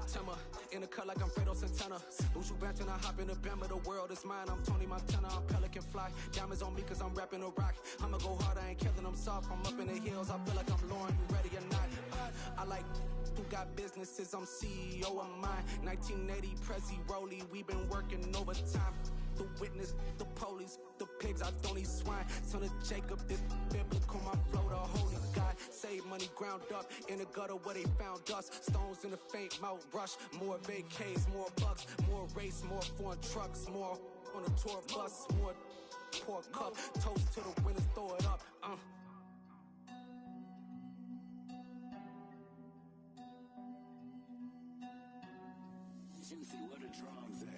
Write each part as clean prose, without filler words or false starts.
September. In the cut like I'm Fredo Santana. Lose you bench and I hop in the Bama. The world is mine. I'm Tony Montana. I'm Pelican Fly. Diamonds on me cause I'm rapping a rock. I'ma go hard. I ain't killing them soft. I'm up in the hills. I feel like I'm Lauren. You ready or not? I like who got businesses. I'm CEO of mine. 1980 Prezi Rolly. We been working overtime. The witness, the police, the pigs, I don't eat swine. Son of Jacob, this biblical, my flow, the holy God. Save money ground up in the gutter where they found us. Stones in the faint mouth rush. More vacays, more bucks, more race, more foreign trucks, more on a tour bus, more pour cup. Toast to the winners, throw it up. Juicy, where the drums at?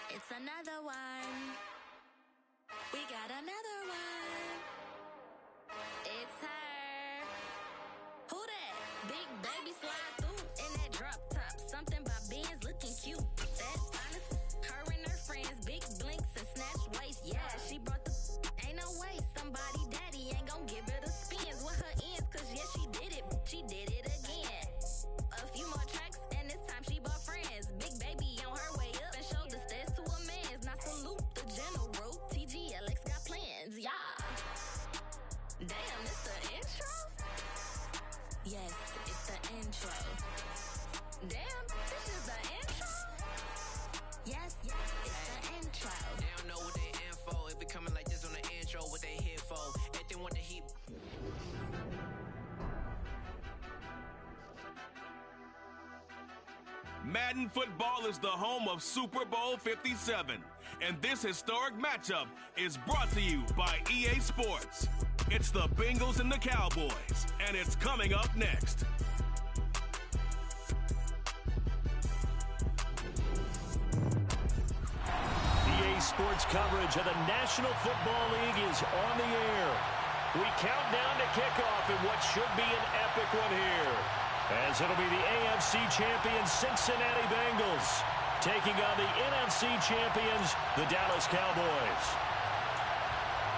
It's another one. We got another one. It's her. Who that? Big baby slide through in that drop top. Something by Benz looking cute. That's honest. Her and her friends, big blinks and snatch waist. Yeah, she brought the. Ain't no way somebody daddy ain't gon' give her the spins with her ends. Cause yeah, she did it. She did it again. A few more tracks and this time she bought friends. Big baby on her way up and showed the stairs to a man's. Now salute the general. TGLX got plans, yeah. Damn, it's the intro? Yes, it's the intro. Damn, this is the intro? Yes, it's the intro. They don't know what they in for. If it coming like this on the intro, what they here for? If they want the heat. Madden football is the home of Super Bowl 57, and this historic matchup is brought to you by EA Sports. It's the Bengals and the Cowboys, and it's coming up next. EA Sports coverage of the National Football League is on the air. We count down to kickoff in what should be an epic one here, as it'll be the AFC champions Cincinnati Bengals taking on the NFC champions, the Dallas Cowboys.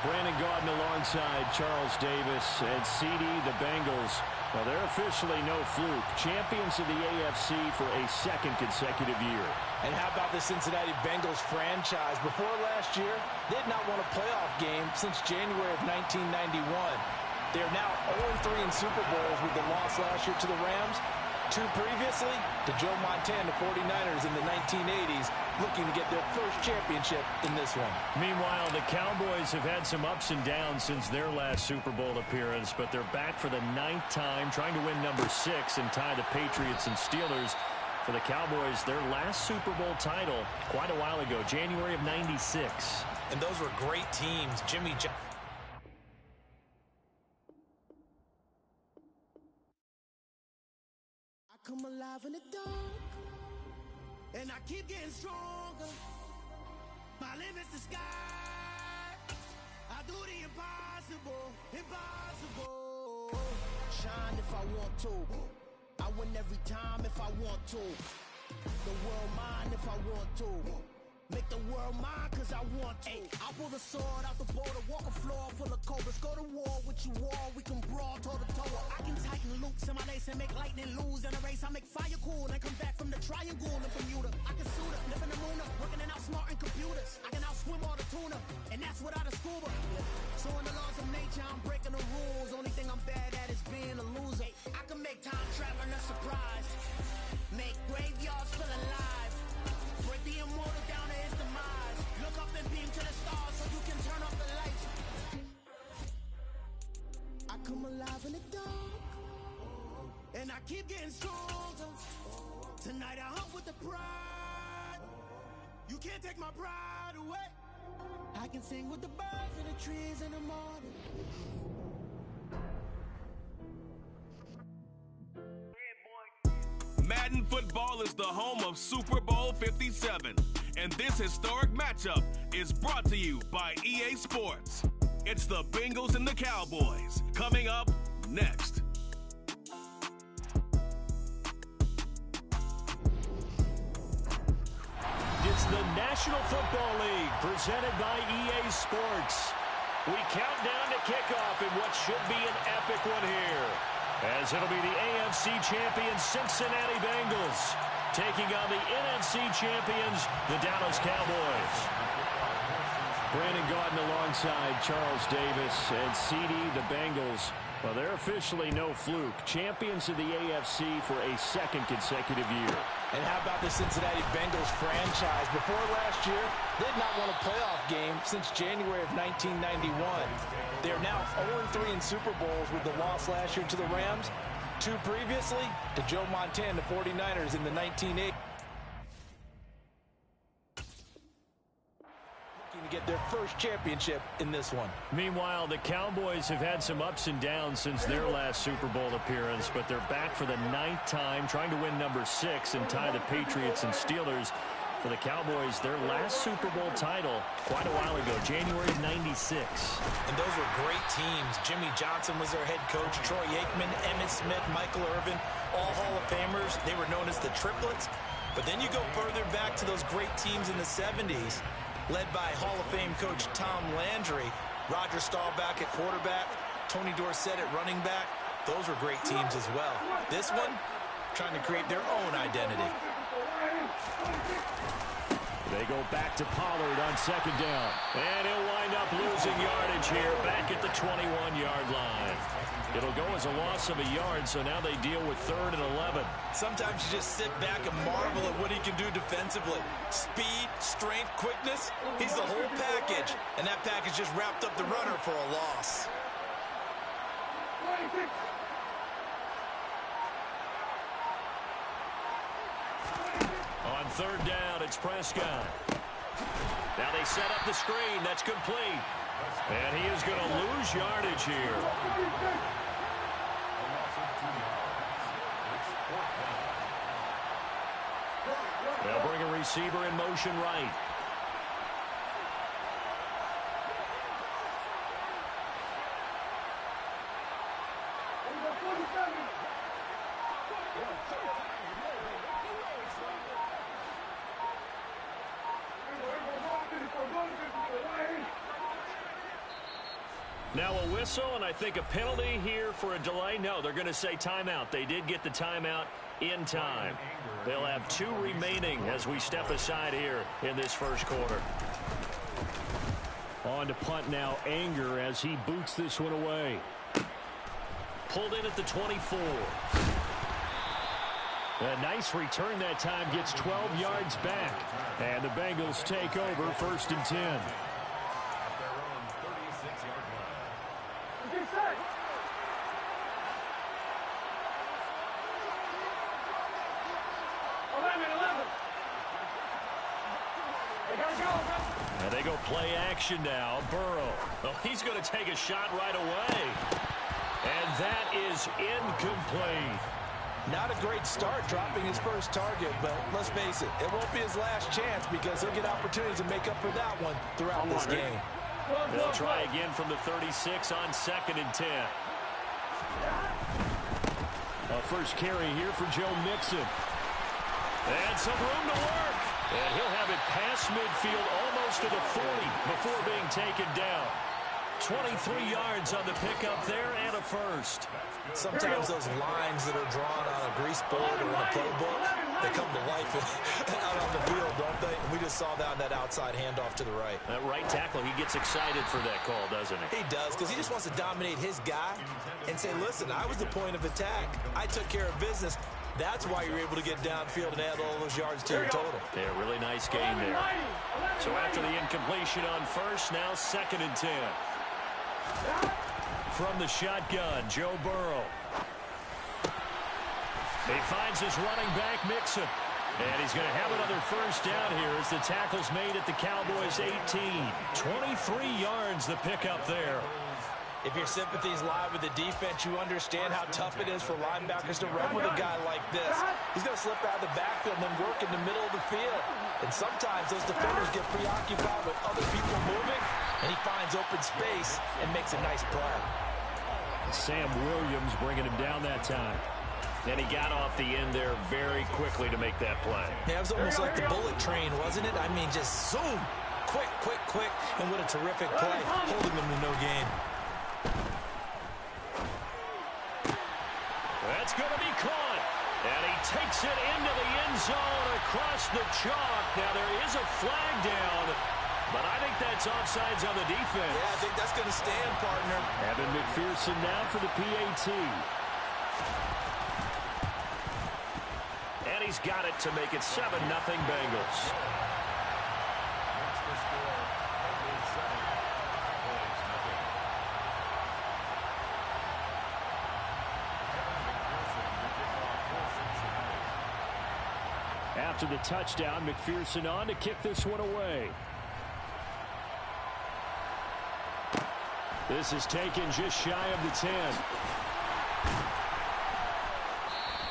Brandon Gaudin alongside Charles Davis and CD, the Bengals. Well, they're officially no fluke. Champions of the AFC for a second consecutive year. And how about the Cincinnati Bengals franchise? Before last year, they had not won a playoff game since January of 1991. They're now 0-3 in Super Bowls with the loss last year to the Rams. 2 previously to Joe Montana 49ers in the 1980s, looking to get their first championship in this one. Meanwhile, the Cowboys have had some ups and downs since their last Super Bowl appearance, but they're back for the 9th time, trying to win number 6 and tie the Patriots and Steelers. For the Cowboys, their last Super Bowl title quite a while ago, January of '96. And those were great teams. Jimmy come alive in the dark, and I keep getting stronger. My limit's the sky. I do the impossible, impossible. Shine if I want to. I win every time if I want to. The world mine if I want to. Make the world mine cause I want to. I pull the sword out the border, walk a floor full of cobras. Go to war with you all, we can brawl toe to toe. I can tighten loops in my lace and make lightning lose in a race. I make fire cool and come back from the triangle in Bermuda. I can suit up, live in the moon up, working and outsmarting computers. I can outswim all the tuna, and that's without a scuba. So in the laws of nature, I'm breaking the rules. Only thing I'm bad at is being a loser. I can make time traveling a surprise, make graveyards feel alive. Break the immortal down to his demise. Look up and beam to the stars so you can turn off the lights. I come alive in the dark, and I keep getting stronger. Tonight I hunt with the pride. You can't take my pride away. I can sing with the birds and the trees in the morning. Madden football is the home of Super Bowl 57, and this historic matchup is brought to you by EA Sports. It's the Bengals and the Cowboys, coming up next. It's the National Football League, presented by EA Sports. We count down to kickoff in what should be an epic one here, as it'll be the AFC champions Cincinnati Bengals taking on the NFC champions, the Dallas Cowboys. Brandon Gaudin alongside Charles Davis and CD, the Bengals. Well, they're officially no fluke. Champions of the AFC for a second consecutive year. And how about the Cincinnati Bengals franchise? Before last year, they did not won a playoff game since January of 1991. They are now 0-3 in Super Bowls with the loss last year to the Rams. 2 previously to Joe Montana, 49ers in the 1980s. To get their first championship in this one. Meanwhile, the Cowboys have had some ups and downs since their last Super Bowl appearance, but they're back for the 9th time, trying to win number 6 and tie the Patriots and Steelers. For the Cowboys, their last Super Bowl title quite a while ago, January of '96. And those were great teams. Jimmy Johnson was their head coach, Troy Aikman, Emmitt Smith, Michael Irvin, all Hall of Famers. They were known as the Triplets. But then you go further back to those great teams in the 70s, led by Hall of Fame coach Tom Landry, Roger Staubach at quarterback, Tony Dorsett at running back. Those were great teams as well. This one, trying to create their own identity. They go back to Pollard on 2nd down. And he'll wind up losing yardage here back at the 21-yard line. It'll go as a loss of a yard, so now they deal with 3rd and 11. Sometimes you just sit back and marvel at what he can do defensively. Speed, strength, quickness, he's the whole package. And that package just wrapped up the runner for a loss. On 3rd down, it's Prescott. Now they set up the screen. That's complete. And he is going to lose yardage here. They'll bring a receiver in motion right. Now a whistle, and I think a penalty here for a delay. No, they're going to say timeout. They did get the timeout in time. They'll have 2 remaining as we step aside here in this first quarter. On to punt now, Anger, as he boots this one away. Pulled in at the 24. A nice return that time, gets 12 yards back. And the Bengals take over 1st and 10. And they go play action now. Burrow. Oh, he's going to take a shot right away. And that is incomplete. Not a great start dropping his first target, but let's face it, it won't be his last chance because he'll get opportunities to make up for that one throughout this game. They'll try again from the 36 on 2nd and 10. A first carry here for Joe Mixon. And some room to work. And he'll have it past midfield almost to the 40 before being taken down. 23 yards on the pickup there and a first. Sometimes those lines that are drawn on a grease board or in a playbook, they come to life out on the field, don't they? And we just saw that on that outside handoff to the right. That right tackle, he gets excited for that call, doesn't he? He does, because he just wants to dominate his guy and say, listen, I was the point of attack. I took care of business. That's why you're able to get downfield and add all those yards to your total. Yeah, really nice game there. So after the incompletion on first, now 2nd and 10. From the shotgun, Joe Burrow. He finds his running back, Mixon. And he's going to have another first down here as the tackle's made at the Cowboys' 18. 23 yards the pickup there. If your sympathies lie with the defense, you understand how tough it is for linebackers to run with a guy like this. He's going to slip out of the backfield and then work in the middle of the field. And sometimes those defenders get preoccupied with other people moving, and he finds open space and makes a nice play. Sam Williams bringing him down that time. And he got off the end there very quickly to make that play. Yeah, it was almost like the bullet train, wasn't it? I mean, just zoom. quick, and what a terrific play, holding them to no gain. That's going to be caught. And he takes it into the end zone across the chalk. Now, there is a flag down, but I think that's offsides on the defense. Yeah, I think that's going to stand, partner. Evan McPherson now for the PAT. And he's got it to make it 7-0 Bengals. After the touchdown, McPherson on to kick this one away. This is taken just shy of the 10.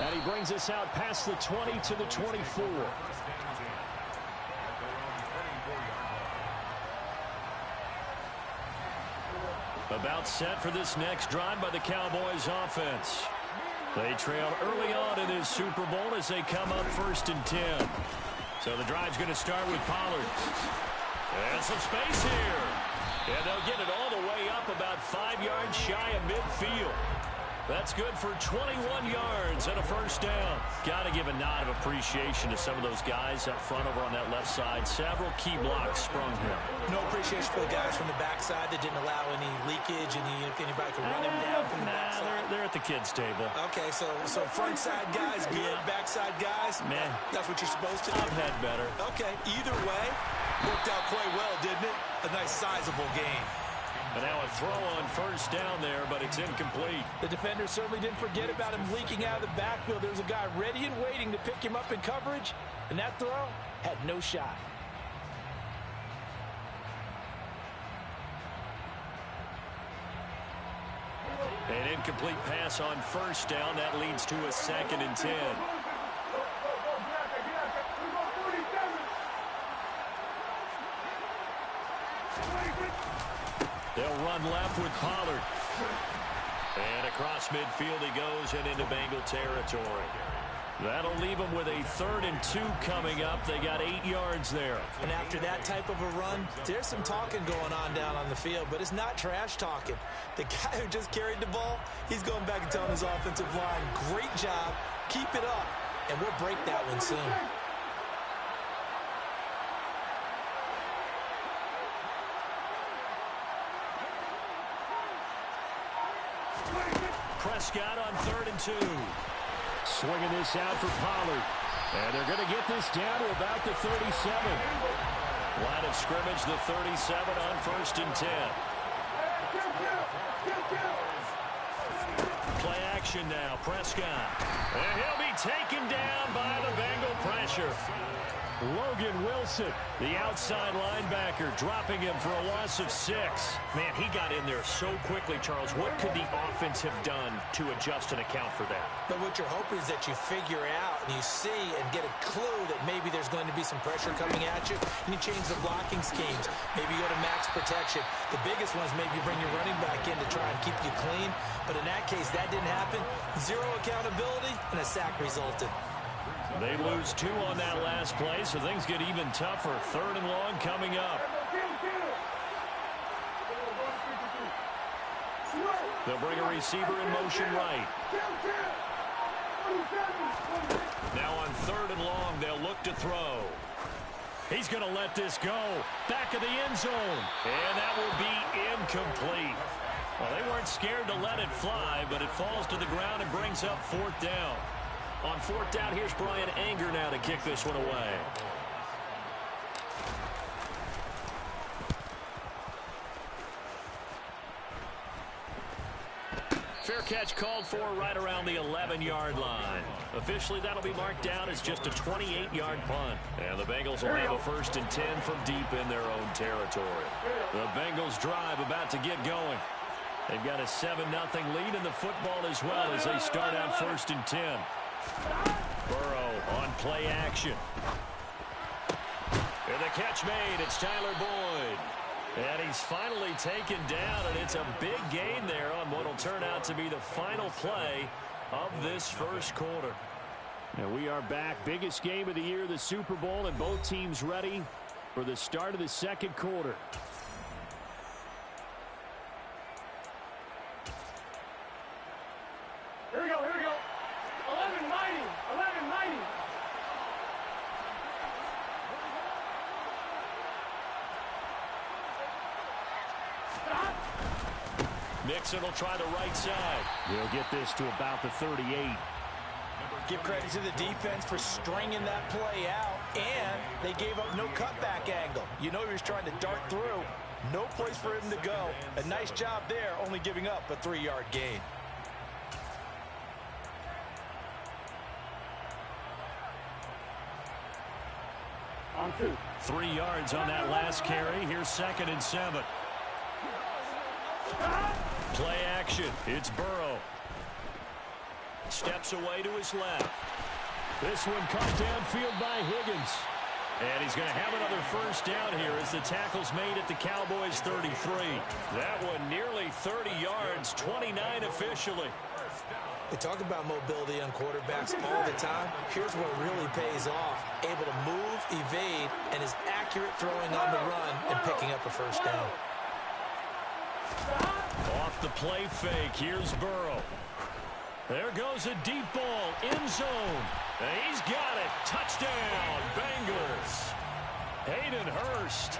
And he brings us out past the 20 to the 24. About set for this next drive by the Cowboys offense. They trailed early on in this Super Bowl as they come up 1st and 10. So the drive's going to start with Pollard. And some space here. And they'll get it all the way up about 5 yards shy of midfield. That's good for 21 yards and a first down. Got to give a nod of appreciation to some of those guys up front over on that left side. Several key blocks sprung here. No appreciation for the guys from the backside that didn't allow any leakage, and anybody could run him down from the backside. They're at the kids' table. Okay, so front side guys good, backside guys, man, that's what you're supposed to do. I've had better. Okay, either way, worked out quite well, didn't it? A nice sizable gain. And now a throw on first down there, but it's incomplete. The defender certainly didn't forget about him leaking out of the backfield. There was a guy ready and waiting to pick him up in coverage, and that throw had no shot. An incomplete pass on first down. That leads to a 2nd and 10. They'll run left with Pollard. And across midfield he goes and into Bengal territory. That'll leave them with a 3rd and 2 coming up. They got 8 yards there. And after that type of a run, there's some talking going on down on the field, but it's not trash talking. The guy who just carried the ball, he's going back and telling his offensive line, great job, keep it up, and we'll break that one soon. Prescott on 3rd and 2. Swinging this out for Pollard. And they're going to get this down to about the 37. Line of scrimmage, the 37 on 1st and 10. Play action now, Prescott. And he'll be taken down by the Bengal pressure. Logan Wilson, the outside linebacker, dropping him for a loss of 6. Man, he got in there so quickly, Charles. What could the offense have done to adjust and account for that? But what you're hoping is that you figure out and you see and get a clue that maybe there's going to be some pressure coming at you, and you change the blocking schemes. Maybe you go to max protection. The biggest one is maybe you bring your running back in to try and keep you clean. But in that case, that didn't happen. 0 accountability, and a sack resulted. They lose 2 on that last play, so things get even tougher. 3rd and long coming up. They'll bring a receiver in motion right. Now on 3rd and long, they'll look to throw. He's going to let this go. Back of the end zone. And that will be incomplete. Well, they weren't scared to let it fly, but it falls to the ground and brings up 4th down. On 4th down, here's Brian Anger now to kick this one away. Fair catch called for right around the 11-yard line. Officially, that'll be marked down as just a 28-yard punt. And the Bengals will have a 1st and 10 from deep in their own territory. The Bengals drive about to get going. They've got a 7-0 lead in the football as well as they start out 1st and 10. Burrow on play action. And the catch made. It's Tyler Boyd. And he's finally taken down, and it's a big gain there on what will turn out to be the final play of this first quarter. And we are back. Biggest game of the year, the Super Bowl, and both teams ready. for the start of the second quarter. Here we go, here we go. 11-90, 11-90. Mixon will try the right side. He'll get this to about the 38. Give credit to the defense for stringing that play out, and they gave up no cutback angle. You know he was trying to dart through. No place for him to go. A nice job there, only giving up a 3-yard gain. On 2. 3 yards on that last carry. Here's 2nd and 7. Play action. It's Burrow. Steps away to his left. This one caught downfield by Higgins. And he's going to have another first down here as the tackle's made at the Cowboys' 33. That one nearly 30 yards, 29 officially. We talk about mobility on quarterbacks all the time. Here's what really pays off. Able to move, evade, and is accurate throwing on the run and picking up a first down. Off the play fake, here's Burrow. There goes a deep ball, end zone. And he's got it. Touchdown, Bengals. Hayden Hurst,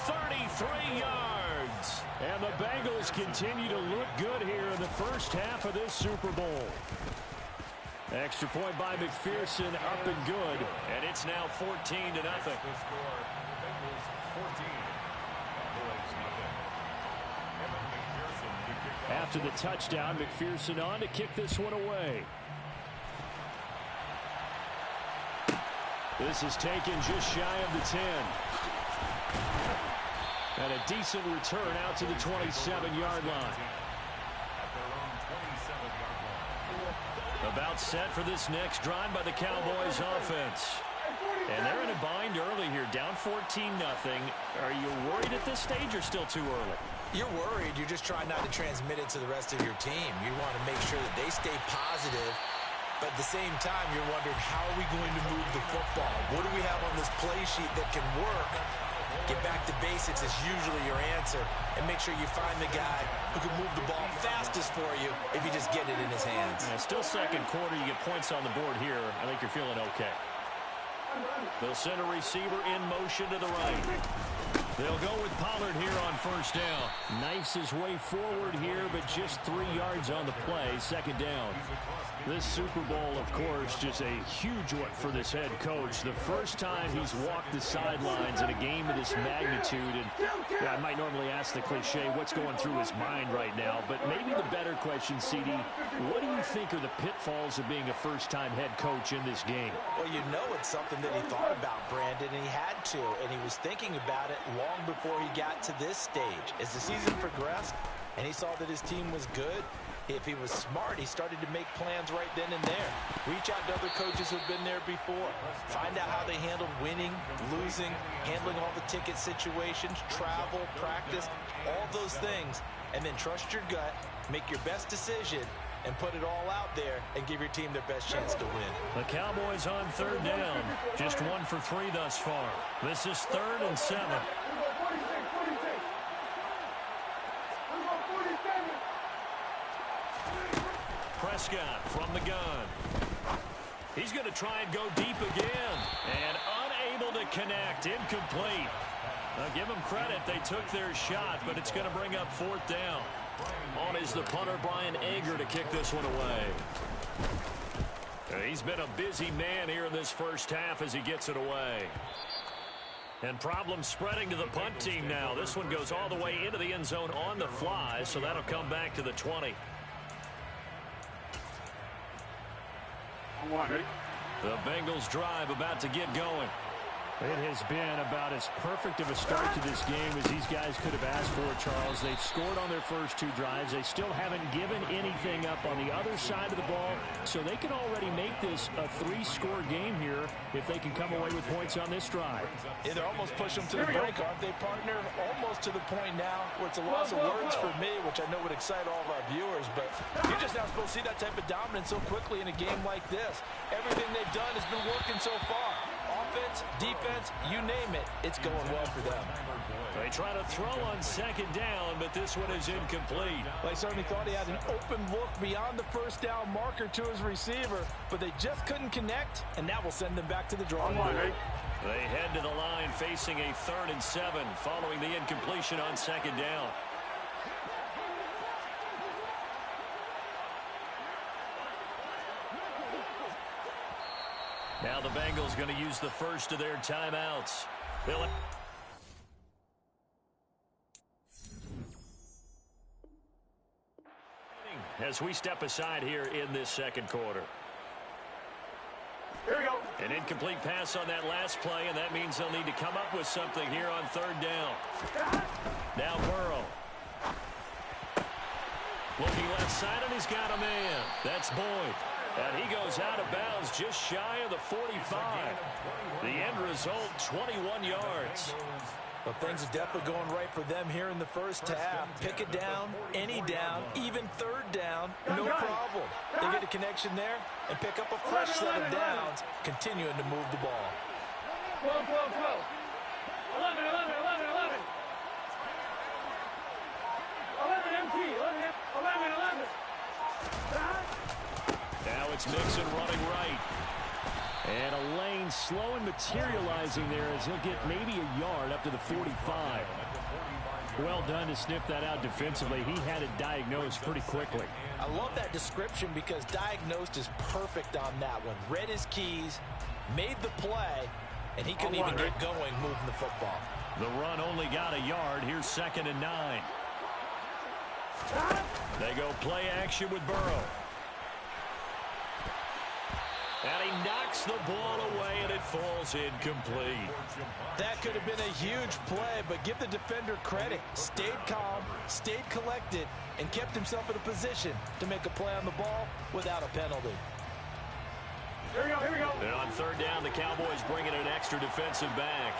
33 yards. And the Bengals continue to look good here in the first half of this Super Bowl. Extra point by McPherson, up and good. And it's now 14-0. After the touchdown, McPherson on to kick this one away. This is taken just shy of the 10. And a decent return out to the 27-yard line. About set for this next drive by the Cowboys offense. And they're in a bind early here, down 14-0. Are you worried at this stage or still too early? You're worried. You're just trying not to transmit it to the rest of your team. You want to make sure that they stay positive. But at the same time, you're wondering, how are we going to move the football? What do we have on this play sheet that can work? Get back to basics is usually your answer. And make sure you find the guy who can move the ball fastest for you if you just get it in his hands. Yeah, still second quarter. You get points on the board here. I think you're feeling okay. They'll send a receiver in motion to the right. They'll go with Pollard here on first down. Knifes his way forward here, but just 3 yards on the play. Second down. This Super Bowl, of course, just a huge one for this head coach. The first time he's walked the sidelines in a game of this magnitude. And yeah, I might normally ask the cliche, what's going through his mind right now? But maybe the better question, CD, what do you think are the pitfalls of being a first-time head coach in this game? Well, you know it's something that he thought about, Brandon, and he had to. And he was thinking about it long before he got to this stage. As the season progressed and he saw that his team was good, if he was smart, he started to make plans right then and there. Reach out to other coaches who've been there before. Find out how they handled winning, losing, handling all the ticket situations, travel, practice, all those things. And then trust your gut, make your best decision, and put it all out there and give your team their best chance to win. The Cowboys on third down. Just 1 for 3 thus far. This is 3rd and 7. Prescott from the gun. He's going to try and go deep again. And unable to connect. Incomplete. Now give them credit. They took their shot, but it's going to bring up 4th down. On is the punter, Brian Ager, to kick this one away. He's been a busy man here in this first half as he gets it away. And problems spreading to the punt team now. This one goes all the way into the end zone on the fly, so that'll come back to the 20. The Bengals drive about to get going. It has been about as perfect of a start to this game as these guys could have asked for, Charles. They've scored on their first 2 drives. They still haven't given anything up on the other side of the ball, so they can already make this a 3-score game here if they can come away with points on this drive. Yeah, they're almost pushing them to the break, aren't they, partner? Almost to the point now where it's a loss of words for me, which I know would excite all of our viewers, but you're just not supposed to see that type of dominance so quickly in a game like this. Everything they've done has been working so far. offense, defense, you name it, it's going well for them. They try to throw on second down, but this one is incomplete. They certainly thought he had an open look beyond the first down marker to his receiver, but they just couldn't connect, and that will send them back to the drawing board. They head to the line facing a 3rd and 7 following the incompletion on second down. Now the Bengals going to use the first of their timeouts. As we step aside here in this second quarter. Here we go. An incomplete pass on that last play, and that means they'll need to come up with something here on 3rd down. Now Burrow. Looking left side, and he's got a man. That's Boyd. And he goes out of bounds just shy of the 45. The end result, 21 yards. Well, things are definitely going right for them here in the first half. Pick it down, any down, even 3rd down, no problem. They get a connection there and pick up a fresh set of downs, continuing to move the ball. 12, 12, 12. 11, 11, 11, 11. 11 MT, 11, 11. Now it's Mixon running right. And a lane slow and materializing there as he'll get maybe a yard up to the 45. Well done to sniff that out defensively. He had it diagnosed pretty quickly. I love that description because diagnosed is perfect on that one. Read his keys, made the play, and he couldn't even get going moving the football. The run only got a yard. Here's 2nd and 9. They go play action with Burrow. And he knocks the ball away, and it falls incomplete. That could have been a huge play, but give the defender credit. Stayed calm, stayed collected, and kept himself in a position to make a play on the ball without a penalty. Here we go, here we go. And on 3rd down, the Cowboys bring in an extra defensive back.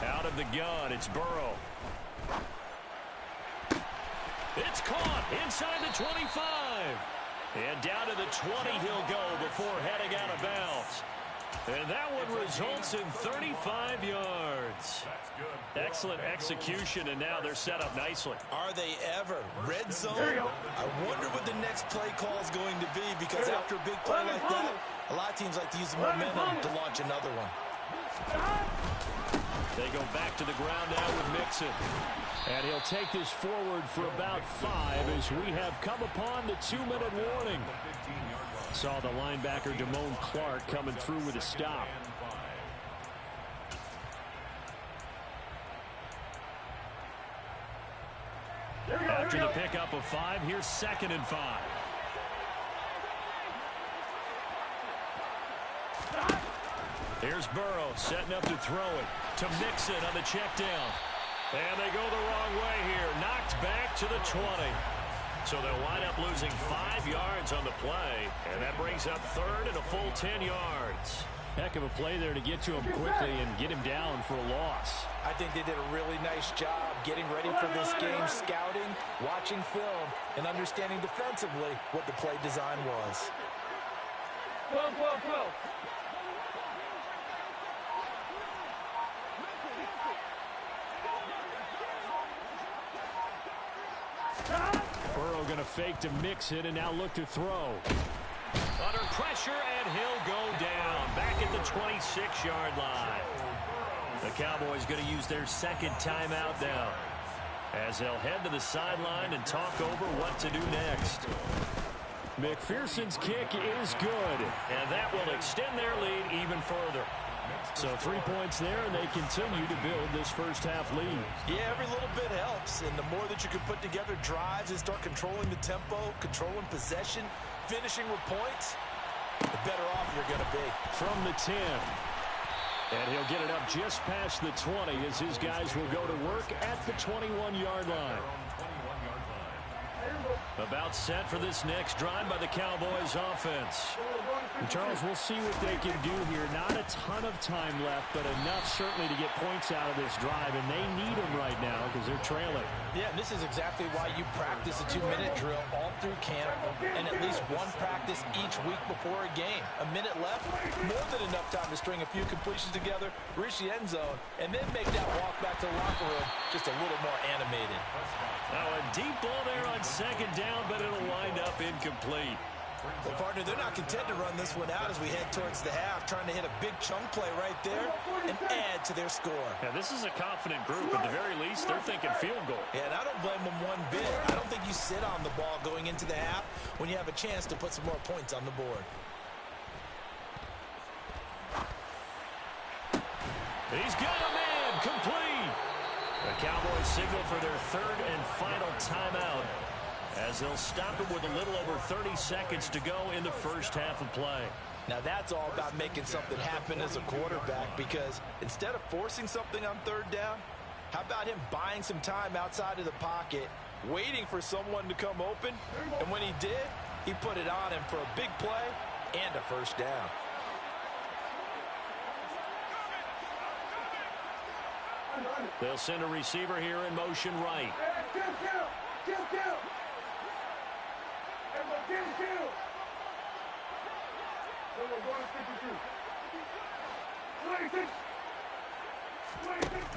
Out of the gun, it's Burrow. It's caught inside the 25. And down to the 20 he'll go before heading out of bounds. And that one results in 35 yards. Excellent execution, and now they're set up nicely. Are they ever? Red zone? I wonder what the next play call is going to be, because after a big play like that, a lot of teams like to use the momentum to launch another one. They go back to the ground now with Mixon. And he'll take this forward for about 5 as we have come upon the 2-minute warning. Saw the linebacker Damone Clark coming through with a stop. After the pickup of 5, here's 2nd and 5. Here's Burrow setting up to throw it to Mixon on the check down. And they go the wrong way here. Knocked back to the 20. So they'll wind up losing 5 yards on the play. And that brings up 3rd and a full 10 yards. Heck of a play there to get to him quickly and get him down for a loss. I think they did a really nice job getting ready for this game, scouting, watching film, and understanding defensively what the play design was. 12, 12, 12. Burrow going to fake to Mixon and now look to throw. Under pressure, and he'll go down back at the 26-yard line. The Cowboys going to use their 2nd timeout now as they'll head to the sideline and talk over what to do next. McPherson's kick is good, and that will extend their lead even further. So 3 points there, and they continue to build this first half lead. Yeah, every little bit helps, and the more that you can put together drives and start controlling the tempo, controlling possession, finishing with points, the better off you're going to be. From the 10. And he'll get it up just past the 20 as his guys will go to work at the 21-yard line. About set for this next drive by the Cowboys offense. And Charles, we'll see what they can do here. Not a ton of time left, but enough certainly to get points out of this drive, and they need them right now because they're trailing. Yeah, this is exactly why you practice a 2-minute drill all through camp and at least one practice each week before a game. A minute left, more than enough time to string a few completions together, reach the end zone, and then make that walk back to the locker room just a little more animated. Now a deep ball there on second down, but it'll wind up incomplete. Well, partner, they're not content to run this one out as we head towards the half, trying to hit a big chunk play right there and add to their score. Yeah, this is a confident group. At the very least, they're thinking field goal. Yeah, and I don't blame them one bit. I don't think you sit on the ball going into the half when you have a chance to put some more points on the board. He's got a man, complete. The Cowboys signal for their third and final timeout as they'll stop it with a little over 30 seconds to go in the first half of play. Now that's all about making something happen as a quarterback, because instead of forcing something on third down, how about him buying some time outside of the pocket, waiting for someone to come open, and when he did, he put it on him for a big play and a first down. They'll send a receiver here in motion right.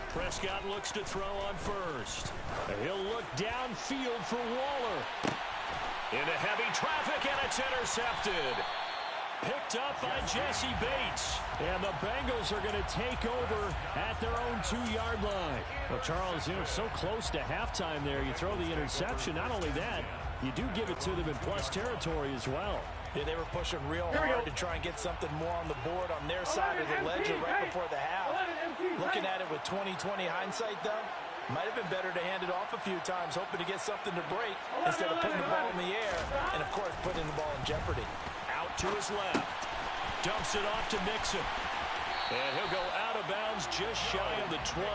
Prescott looks to throw on first. He'll look downfield for Waller. Into heavy traffic, and it's intercepted. Picked up by Jesse Bates. And the Bengals are going to take over at their own 2-yard line. Well, Charles, so close to halftime there. You throw the interception. Not only that, you do give it to them in plus territory as well. Yeah, they were pushing real hard to try and get something more on the board on their side of the ledger right before the half. Looking at it with 20/20 hindsight, though, might have been better to hand it off a few times, hoping to get something to break instead of putting the ball in the air and, of course, putting the ball in jeopardy. Out to his left. Dumps it off to Mixon. And he'll go out of bounds just shy of the 20.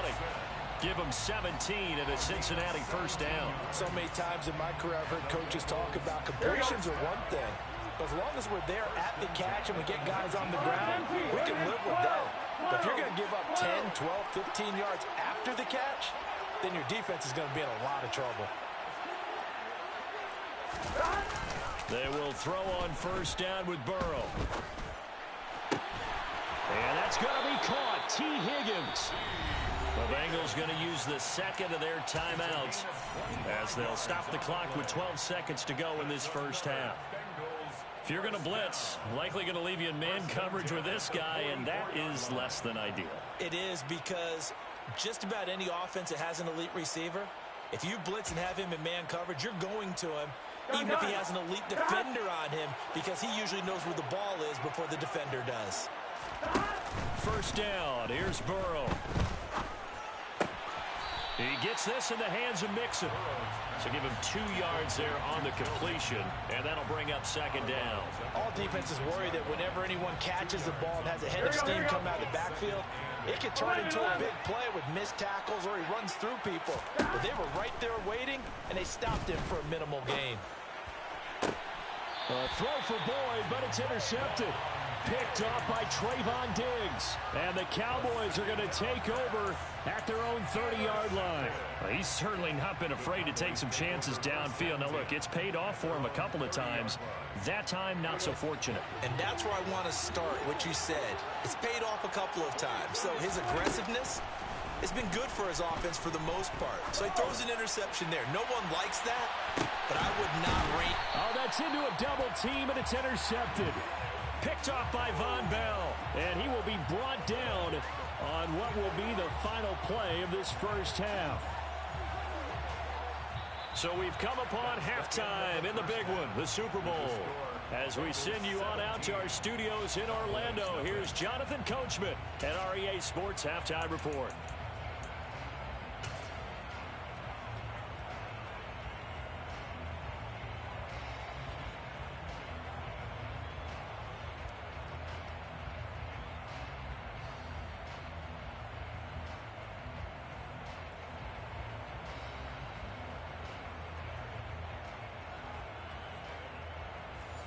Give him 17 and a Cincinnati first down. So many times in my career I've heard coaches talk about completions are one thing. But as long as we're there at the catch and we get guys on the ground, we can live with that. But if you're going to give up 10, 12, 15 yards after the catch, then your defense is going to be in a lot of trouble. They will throw on first down with Burrow. And that's going to be caught. T. Higgins. The Bengals going to use the second of their timeouts as they'll stop the clock with 12 seconds to go in this first half. If you're going to blitz, likely going to leave you in man coverage with this guy, and that is less than ideal. It is, because just about any offense that has an elite receiver, if you blitz and have him in man coverage, you're going to him, even if he has an elite defender on him, because he usually knows where the ball is before the defender does. First down. Here's Burrow. He gets this in the hands of Mixon. So give him 2 yards there on the completion, and that'll bring up second down. All defenses worry that whenever anyone catches the ball and has a head of steam come out of the backfield, it could turn into a big play with missed tackles or he runs through people. But they were right there waiting, and they stopped him for a minimal gain. A throw for Boyd, but it's intercepted. Picked off by Trayvon Diggs. And the Cowboys are going to take over at their own 30-yard line. Well, he's certainly not been afraid to take some chances downfield. Now, look, it's paid off for him a couple of times. That time, not so fortunate. And that's where I want to start, what you said. It's paid off a couple of times. So his aggressiveness has been good for his offense for the most part. So he throws an interception there. No one likes that, but I would not rate. Oh, that's into a double team, and it's intercepted. Picked off by Von Bell. And he will be brought down on what will be the final play of this first half. So we've come upon halftime in the big one, the Super Bowl. As we send you on out to our studios in Orlando, here's Jonathan Coachman at our EA Sports Halftime Report.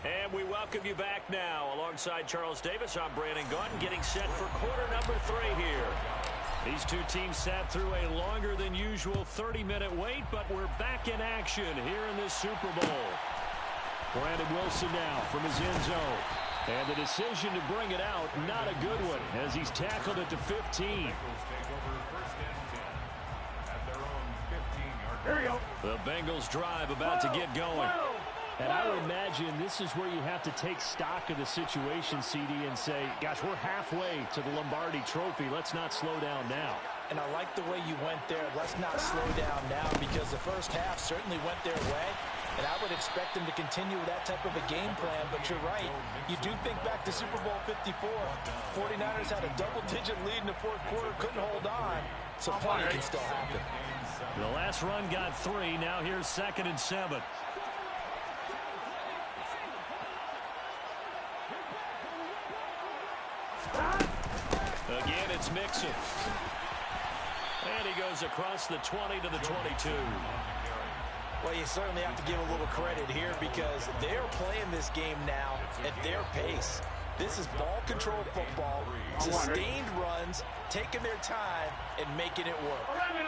And we welcome you back now. Alongside Charles Davis, I'm Brandon Gaudin, getting set for quarter number 3 here. These two teams sat through a longer than usual 30-minute wait, but we're back in action here in this Super Bowl. Brandon Wilson now from his end zone. And the decision to bring it out, not a good one, as he's tackled it to 15. Here we go. The Bengals drive about to get going. And I would imagine this is where you have to take stock of the situation, CD, and say, gosh, we're halfway to the Lombardi Trophy. Let's not slow down now. And I like the way you went there. Let's not slow down now, because the first half certainly went their way. And I would expect them to continue with that type of a game plan. But you're right. You do think back to Super Bowl 54. 49ers had a double-digit lead in the fourth quarter, couldn't hold on. So plenty can still happen. The last run got 3. Now here's 2nd and 7. Again, it's Mixon. And he goes across the 20 to the 22. Well, you certainly have to give a little credit here, because they're playing this game now at their pace. This is ball control football, sustained runs, taking their time, and making it work. 11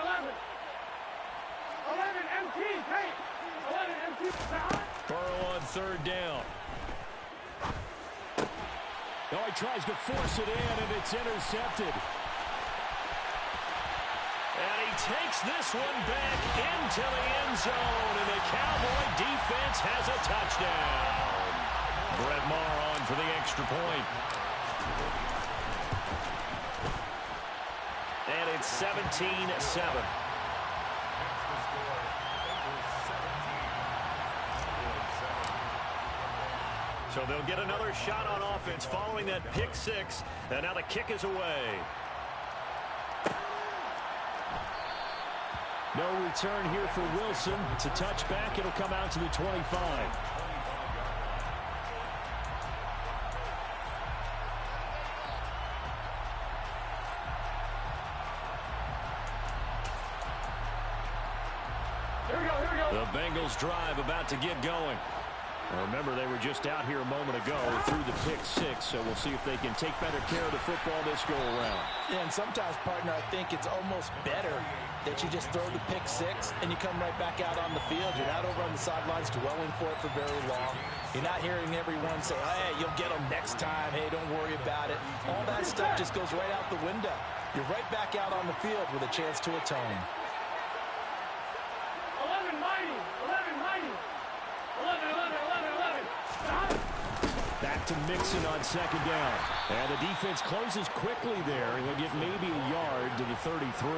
MT, hey! 11 MT. Burrow on 3rd down. Oh, he tries to force it in, and it's intercepted. And he takes this one back into the end zone, and the Cowboy defense has a touchdown. Brett Maher on for the extra point. And it's 17-7. So they'll get another shot on offense following that pick 6. And now the kick is away. No return here for Wilson. It's a touchback. It'll come out to the 25. Here we go. The Bengals drive about to get going. Well, remember, they were just out here a moment ago through the pick 6, so we'll see if they can take better care of the football this go around. Yeah, and sometimes, partner, I think it's almost better that you just throw the pick 6 and you come right back out on the field. You're not over on the sidelines dwelling for it for very long. You're not hearing everyone say, hey, you'll get them next time. Hey, don't worry about it. All that stuff just goes right out the window. You're right back out on the field with a chance to atone. 11 mighty. 11. Back to Mixon on 2nd down. And the defense closes quickly there, and they'll get maybe a yard to the 33.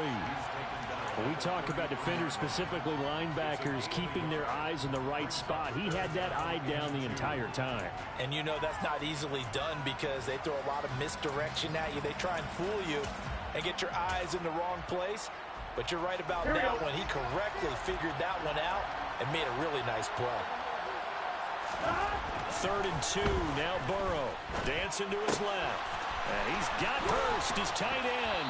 When we talk about defenders, specifically linebackers, keeping their eyes in the right spot, he had that eye down the entire time. And you know that's not easily done, because they throw a lot of misdirection at you. They try and fool you and get your eyes in the wrong place. But you're right about that one. He correctly figured that one out and made a really nice play. 3rd and 2. Now Burrow dancing to his left. And he's got Hurst, his tight end.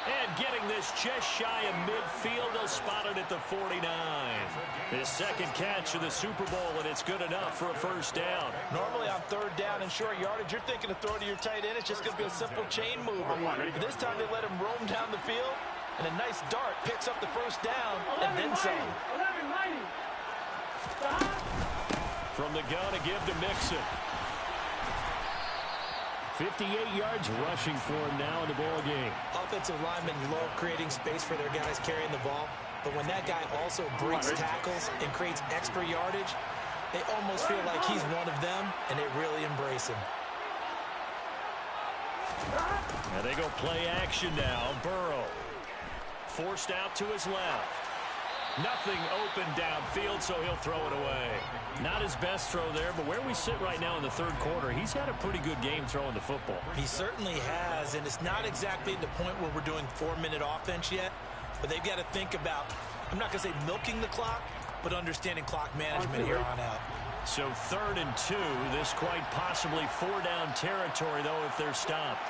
And getting this just shy of midfield. They'll spot it at the 49. His 2nd catch of the Super Bowl, and it's good enough for a 1st down. Normally on 3rd down and short yardage, you're thinking of throwing to your tight end. It's just going to be a simple chain mover. But this time they let him roam down the field, and a nice dart picks up the 1st down, and then some. 11 mighty. From the gun to give to Mixon. 58 yards rushing for him now in the ball game. Offensive linemen love creating space for their guys carrying the ball, but when that guy also breaks tackles and creates extra yardage, they almost feel like he's one of them, and they really embrace him. And they go play action now. Burrow forced out to his left. Nothing open downfield, so he'll throw it away. Not his best throw there, but where we sit right now in the 3rd quarter, he's had a pretty good game throwing the football. He certainly has, and it's not exactly the point where we're doing 4-minute offense yet, but they've got to think about, I'm not going to say milking the clock, but understanding clock management here on out. So 3rd and 2, this quite possibly 4-down territory, though, if they're stopped.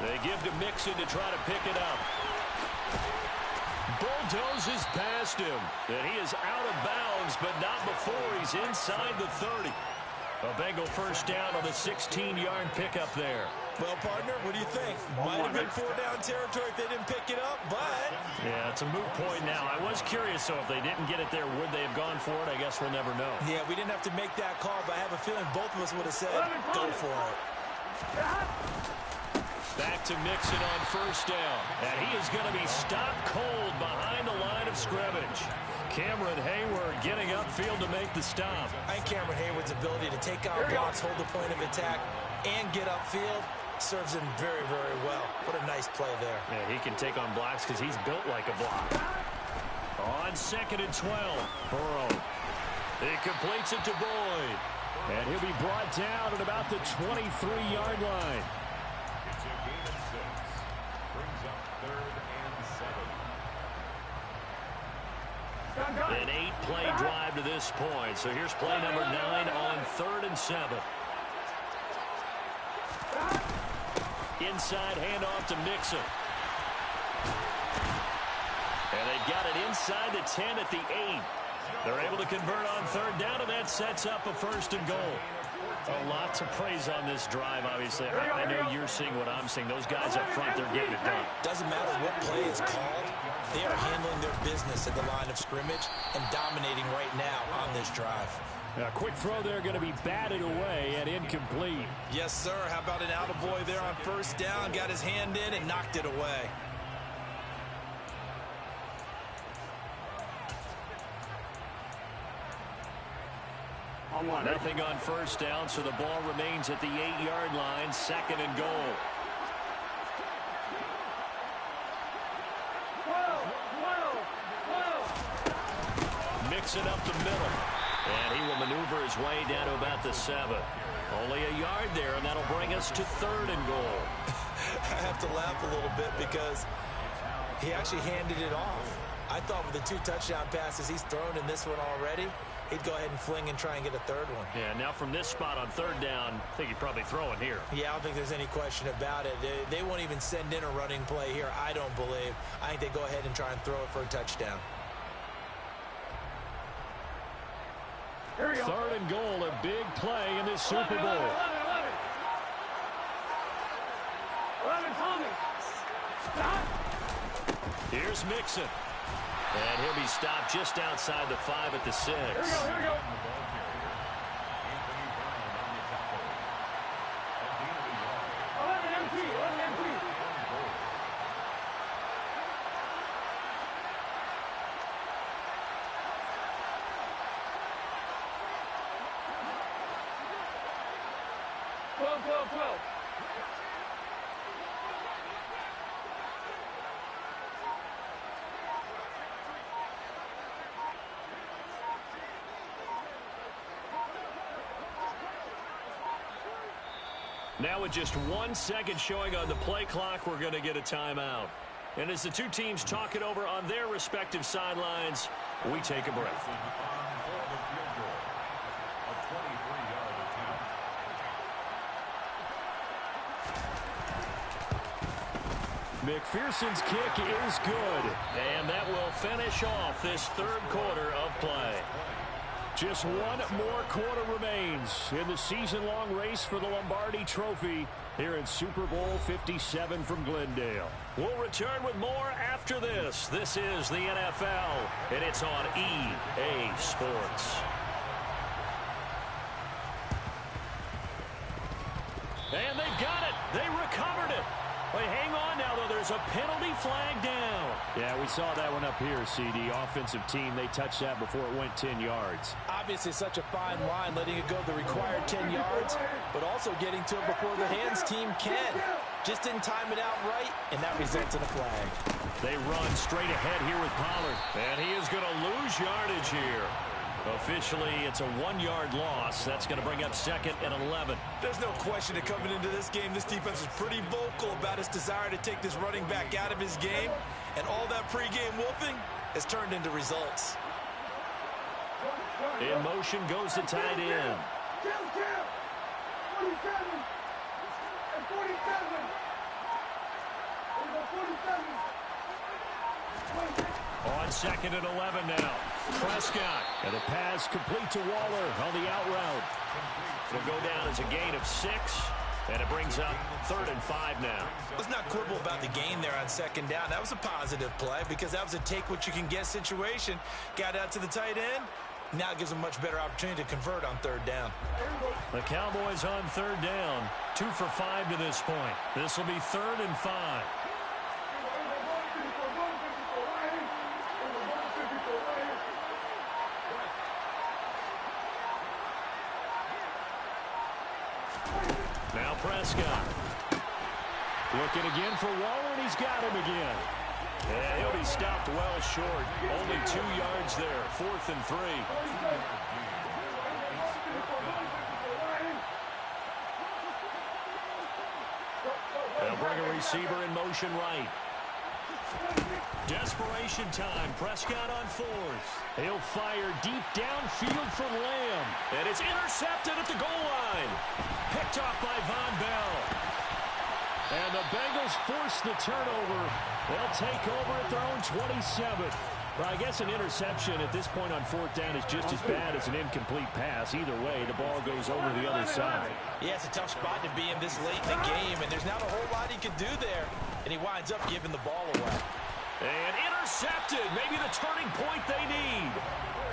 They give to Mixon to try to pick it up. Bulldozes past him. And he is out of bounds, but not before he's inside the 30. A Bengal first down on the 16-yard pickup there. Well, partner, what do you think? Might have been 4-down territory if they didn't pick it up, but... Yeah, it's a moot point now. I was curious, so if they didn't get it there, would they have gone for it? I guess we'll never know. Yeah, we didn't have to make that call, but I have a feeling both of us would have said, go for it. Back to Mixon on first down. And he is going to be stopped cold behind the line of scrimmage. Cameron Hayward getting upfield to make the stop. I think Cameron Hayward's ability to take out blocks, hold the point of attack, and get upfield serves him very, very well. What a nice play there. Yeah, he can take on blocks because he's built like a block. On 2nd and 12, Burrow. He completes it to Boyd. And he'll be brought down at about the 23-yard line. It's a gain of 6. Brings up 3rd and 7. An 8-play drive to this point. So here's play number 9 on 3rd and 7. Inside handoff to Mixon. And they've got it inside the 10 at the 8. They're able to convert on 3rd down, and that sets up a 1st and goal. A lot to praise on this drive, obviously. I know you're seeing what I'm seeing. Those guys up front, they're getting it done. Doesn't matter what play is called. They are handling their business at the line of scrimmage and dominating right now on this drive. A quick throw there going to be batted away and incomplete. Yes, sir. How about an attaboy there on 1st down? Got his hand in and knocked it away. Nothing on 1st down, so the ball remains at the 8-yard line, 2nd and goal. Mixing up the middle. And he will maneuver his way down to about the 7. Only a yard there, and that'll bring us to 3rd and goal. I have to laugh a little bit because he actually handed it off. I thought with the 2 touchdown passes he's thrown in this one already, he'd go ahead and fling and try and get a 3rd one. Yeah, now from this spot on 3rd down, I think he'd probably throw it here. Yeah, I don't think there's any question about it. They won't even send in a running play here, I don't believe. I think they go ahead and try and throw it for a touchdown. 3rd and goal, a big play in this Super Bowl. 11, Tommy. Here's Mixon. And he'll be stopped just outside the 5 at the 6. Here we go. Now with just 1 second showing on the play clock, we're going to get a timeout. And as the two teams talk it over on their respective sidelines, we take a break. McPherson's kick is good. And that will finish off this 3rd quarter of play. Just 1 more quarter remains in the season-long race for the Lombardi Trophy here in Super Bowl 57 from Glendale. We'll return with more after this. This is the NFL, and it's on EA Sports. And they've got it. They recovered it. But hang on now, though. There's a penalty flag down. Yeah, we saw that one up here, CD. Offensive team, they touched that before it went 10 yards. Obviously such a fine line, letting it go the required 10 yards, but also getting to it before the hands team can. Just didn't time it out right, and that results in a flag. They run straight ahead here with Pollard. And he is going to lose yardage here. Officially, it's a 1-yard loss. That's going to bring up 2nd and 11. There's no question that coming into this game, this defense was pretty vocal about its desire to take this running back out of his game. And all that pregame wolfing has turned into results. In motion goes the tight end. 47 and 47. 47. on 2nd and 11 now. Prescott. And the pass complete to Waller on the out route. It'll go down as a gain of 6. And it brings up 3rd and 5 now. Let's not quibble about the gain there on 2nd down. That was a positive play because that was a take-what-you-can-get situation. Got out to the tight end. Now it gives them a much better opportunity to convert on 3rd down. The Cowboys on 3rd down. 2 for 5 to this point. This will be 3rd and 5. Now Prescott. Looking again for Waller, and he's got him again. And he'll be stopped well short. Only 2 yards there. 4th and 3. They'll bring a receiver in motion right. Desperation time. Prescott on 4th. He'll fire deep downfield for Lamb. And it's intercepted at the goal line. Picked off by Von Bell. And the Bengals force the turnover. They'll take over at their own 27. Well, I guess an interception at this point on 4th down is just as bad as an incomplete pass. Either way, the ball goes over the other side. Yeah, it's a tough spot to be in this late in the game, and there's not a whole lot he can do there. And he winds up giving the ball away. And intercepted. Maybe the turning point they need.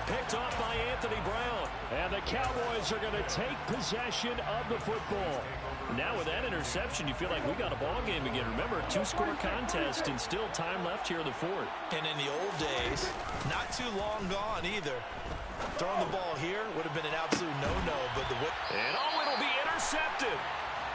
Picked off by Anthony Brown. And the Cowboys are going to take possession of the football. Now with that interception, you feel like we got a ball game again. Remember, 2-score contest and still time left here in the 4th. And in the old days, not too long gone either. Throwing the ball here would have been an absolute no-no. But and it'll be intercepted.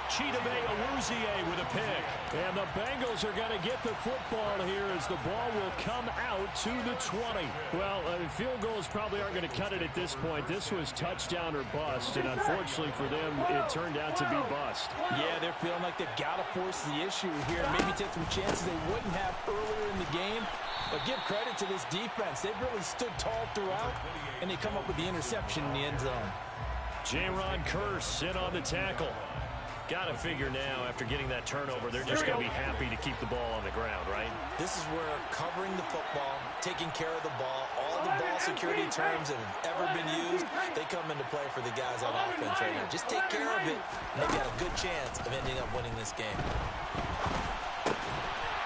Chidobe Awuzie with a pick. And the Bengals are going to get the football here as the ball will come out to the 20. Well, field goals probably aren't going to cut it at this point. This was touchdown or bust, and unfortunately for them, it turned out to be bust. Yeah, they're feeling like they've got to force the issue here. Maybe take some chances they wouldn't have earlier in the game. But give credit to this defense. They've really stood tall throughout, and they come up with the interception in the end zone. Jaron Kearse in on the tackle. Got to figure now, after getting that turnover, they're just going to be happy to keep the ball on the ground, right? This is where covering the football, taking care of the ball, all the ball security terms that have ever been used, they come into play for the guys on offense right now. Just take care of it, and they've got a good chance of ending up winning this game.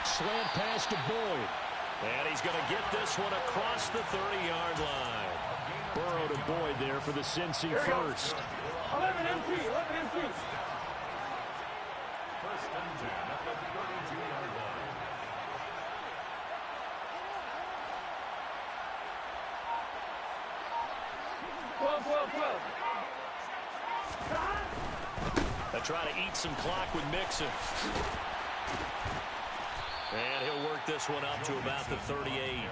Slant pass to Boyd. And he's going to get this one across the 30-yard line. Burrow to Boyd there for the Cincy first. 11 MT. First and 10 at the 32-yard line. They try to eat some clock with Mixon. And he'll work this one up to about the 38.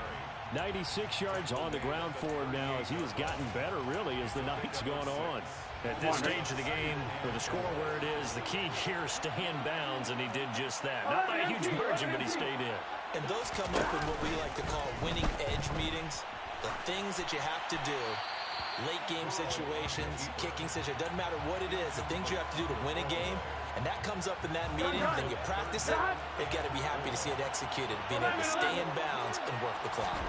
96 yards on the ground for him now as he has gotten better, really, as the night's gone on. At this stage of the game, with the score where it is, the key here is stay in bounds, and he did just that. Not by a huge margin, but he stayed in. And those come up in what we like to call winning edge meetings. The things that you have to do, late game situations, kicking situations, doesn't matter what it is, the things you have to do to win a game, and that comes up in that meeting, then you practice it, they've got to be happy to see it executed, being able to stay in bounds and work the clock.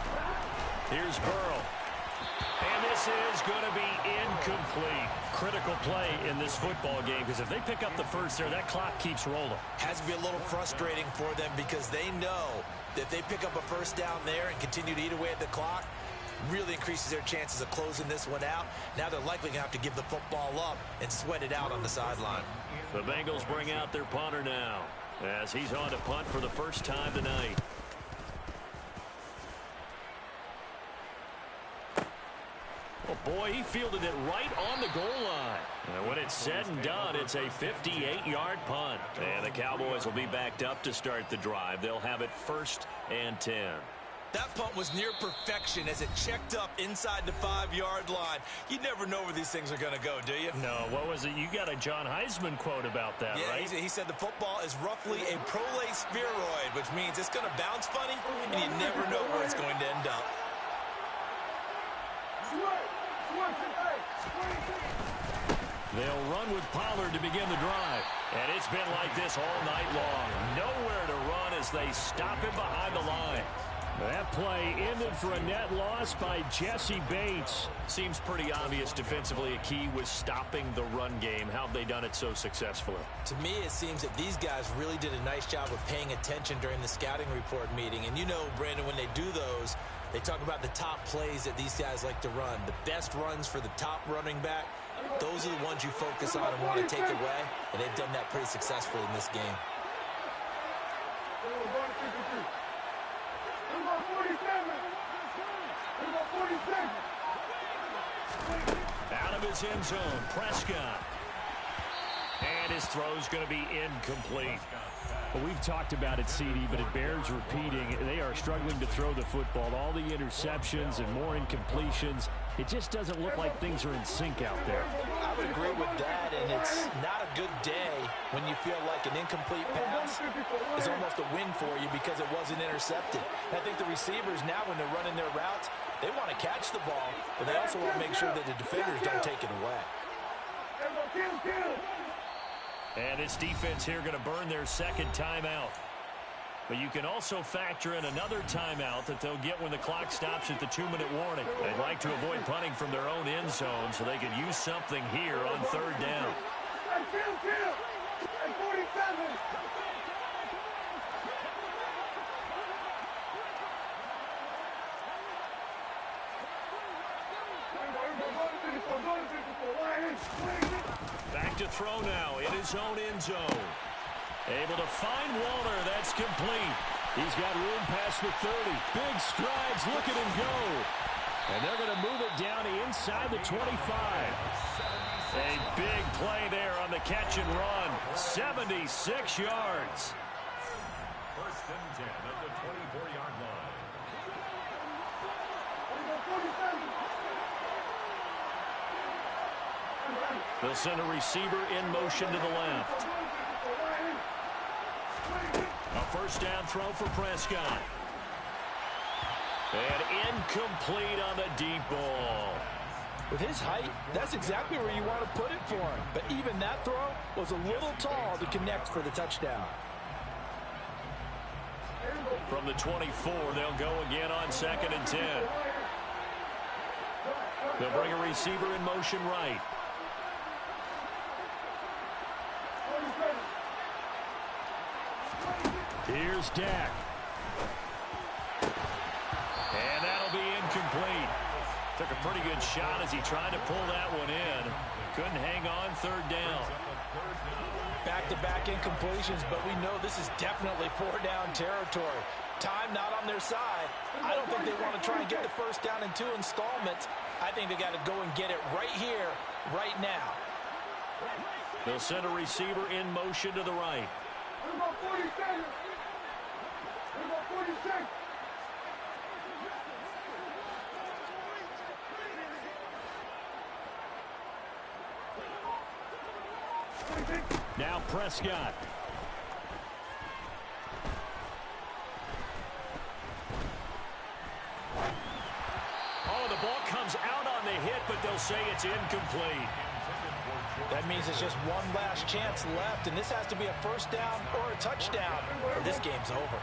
Here's Burrow. And this is going to be incomplete. Critical play in this football game, because if they pick up the first there, that clock keeps rolling. Has to be a little frustrating for them because they know that if they pick up a first down there and continue to eat away at the clock, really increases their chances of closing this one out. Now they're likely going to have to give the football up and sweat it out on the sideline. The Bengals bring out their punter now as he's on to punt for the first time tonight. Oh, boy, he fielded it right on the goal line. And when it's said and done, it's a 58-yard punt. And the Cowboys will be backed up to start the drive. They'll have it 1st and 10. That punt was near perfection as it checked up inside the 5-yard line. You never know where these things are going to go, do you? No, what was it? You got a John Heisman quote about that, right? Yeah, he said the football is roughly a prolate spheroid, which means it's going to bounce funny, and you never know where it's going to end up. They'll run with Pollard to begin the drive. And it's been like this all night long. Nowhere to run as they stop him behind the line. That play ended for a net loss by Jesse Bates. Seems pretty obvious defensively a key was stopping the run game. How have they done it so successfully? To me, it seems that these guys really did a nice job of paying attention during the scouting report meeting. And you know, Brandon, when they do those, they talk about the top plays that these guys like to run. The best runs for the top running back, those are the ones you focus on and want to take away. And they've done that pretty successfully in this game. Out of his end zone, Prescott. And his throw's going to be incomplete. Well, we've talked about it, CD, but it bears repeating. They are struggling to throw the football. All the interceptions and more incompletions. It just doesn't look like things are in sync out there. I would agree with that, and it's not a good day when you feel like an incomplete pass is almost a win for you because it wasn't intercepted. And I think the receivers now, when they're running their routes, they want to catch the ball, but they also want to make sure that the defenders don't take it away. And this defense here going to burn their second timeout. But you can also factor in another timeout that they'll get when the clock stops at the 2-minute warning. They'd like to avoid punting from their own end zone so they can use something here on third down. Back to throw now in his own end zone. Able to find Walter. That's complete. He's got room past the 30. Big strides. Look at him go. And they're going to move it down inside the 25. A big play there on the catch and run. 76 yards. First and 10 at the 24-yard line. They'll send a receiver in motion to the left. A first down throw for Prescott. And incomplete on the deep ball. With his height, that's exactly where you want to put it for him. But even that throw was a little tall to connect for the touchdown. From the 24, they'll go again on 2nd and 10. They'll bring a receiver in motion right. Here's Dak. And that'll be incomplete. Took a pretty good shot as he tried to pull that one in. Couldn't hang on third down. Back-to-back incompletions, but we know this is definitely 4-down territory. Time not on their side. I don't think they want to try and get the first down in 2 installments. I think they got to go and get it right here, right now. They'll send a receiver in motion to the right. Now Prescott. Oh, the ball comes out on the hit, but they'll say it's incomplete. That means it's just one last chance left, and this has to be a first down or a touchdown, or this game's over.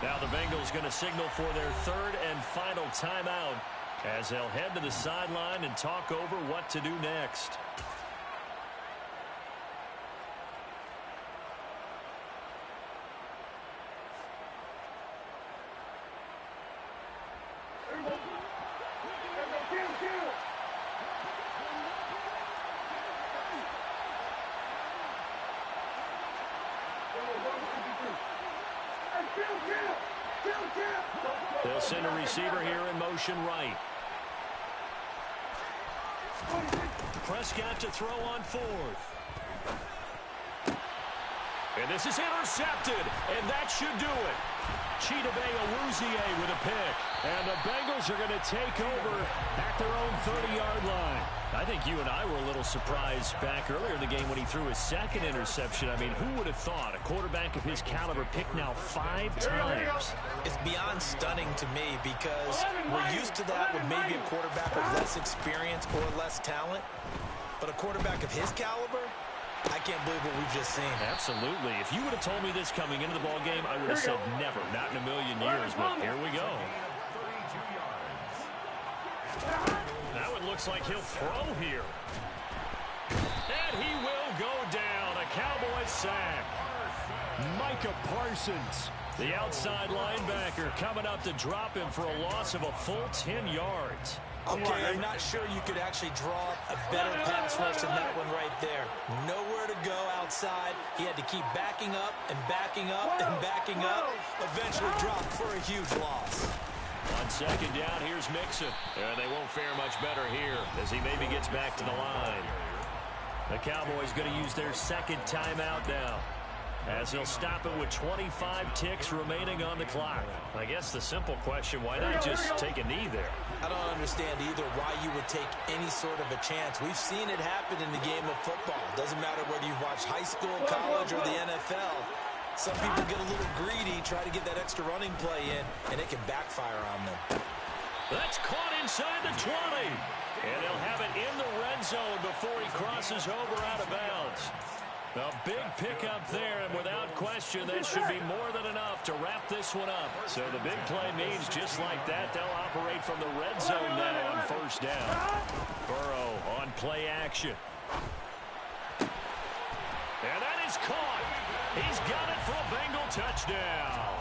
Now the Bengals going to signal for their third and final timeout as they'll head to the sideline and talk over what to do next. They'll send a receiver here in motion right. Prescott to throw on 4th. And this is intercepted, and that should do it. Chidobe Awuzie with a pick. And the Bengals are going to take over at their own 30-yard line. I think you and I were a little surprised back earlier in the game when he threw his second interception. I mean, who would have thought a quarterback of his caliber picked now 5 times? It's beyond stunning to me because we're used to that with maybe a quarterback with less experience or less talent. But a quarterback of his caliber, I can't believe what we've just seen. Absolutely. If you would have told me this coming into the ball game, I would have said never, not in a million years, but here we go. Now it looks like he'll throw here. And he will go down. A Cowboys sack. Micah Parsons, the outside linebacker, coming up to drop him for a loss of a full 10 yards. Okay, I'm not sure you could actually draw a better pass rush than that one right there. Nowhere to go outside. He had to keep backing up and backing up and backing up. Eventually dropped for a huge loss. On second down, here's Mixon. They won't fare much better here as he maybe gets back to the line. The Cowboys going to use their second timeout now, as they'll stop it with 25 ticks remaining on the clock. I guess the simple question, why not just take a knee there? I don't understand either why you would take any sort of a chance. We've seen it happen in the game of football. Doesn't matter whether you've watched high school, college, or the NFL. Some people get a little greedy, try to get that extra running play in, and it can backfire on them. That's caught inside the 20. And they'll have it in the red zone before he crosses over out of bounds. A big pickup there, and without question, that should be more than enough to wrap this one up. So the big play means just like that, they'll operate from the red zone now on first down. Burrow on play action. And that is caught. He's got it for a Bengal touchdown.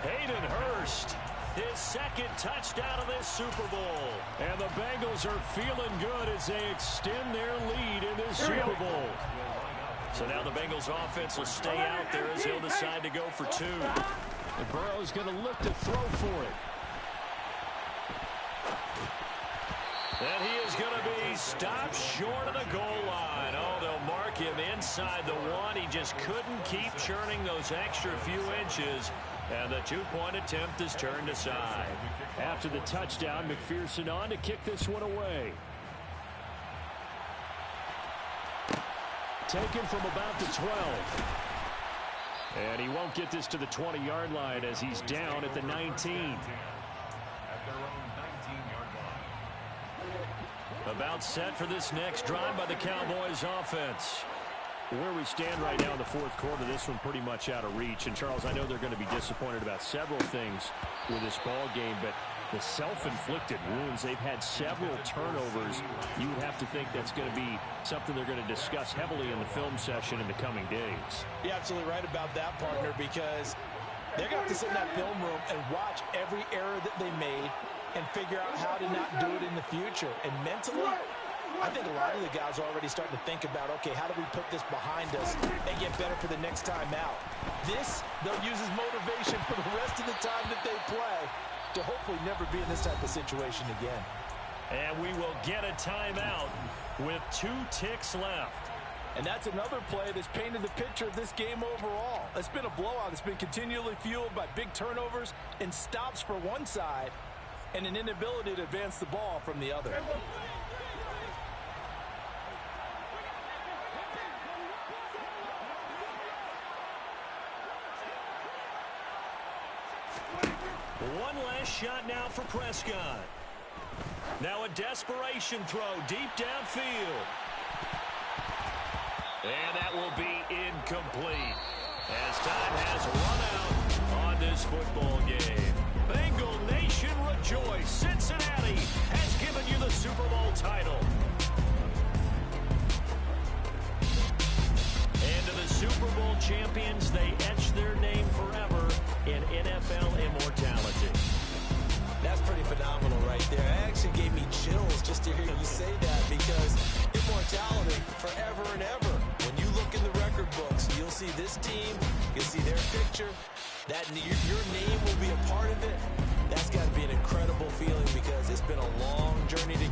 Hayden Hurst, his second touchdown of this Super Bowl. And the Bengals are feeling good as they extend their lead in this Super Bowl. So now the Bengals offense will stay out there as he'll decide to go for two. And Burrow's going to look to throw for it. And he is going to be stopped short of the goal line. Oh, they'll mark him inside the one. He just couldn't keep churning those extra few inches. And the two-point attempt is turned aside. After the touchdown, McPherson on to kick this one away. Taken from about the 12. And he won't get this to the 20-yard line as he's down at the 19. At their own 19-yard line. About set for this next drive by the Cowboys offense. Where we stand right now in the fourth quarter, this one pretty much out of reach. And, Charles, I know they're going to be disappointed about several things with this ball game, but the self-inflicted wounds, they've had several turnovers. You would have to think that's going to be something they're going to discuss heavily in the film session in the coming days. You're absolutely right about that, partner, because they're going to have to sit in that film room and watch every error that they made and figure out how to not do it in the future. And mentally, I think a lot of the guys are already starting to think about, okay, how do we put this behind us and get better for the next time out? This, they'll use as motivation for the rest of the time that they play to hopefully never be in this type of situation again. And we will get a timeout with 2 ticks left. And that's another play that's painted the picture of this game overall. It's been a blowout. It's been continually fueled by big turnovers and stops for one side and an inability to advance the ball from the other. One last shot now for Prescott. Now a desperation throw deep downfield. And that will be incomplete as time has run out on this football game. Bengal Nation rejoice. Cincinnati has given you the Super Bowl title. And to the Super Bowl champions, they etch their name forever in NFL immortality. That's pretty phenomenal right there. It actually gave me chills just to hear you say that, because immortality forever and ever. When you look in the record books, you'll see this team, you'll see their picture, that your name will be a part of it. That's got to be an incredible feeling, because it's been a long journey to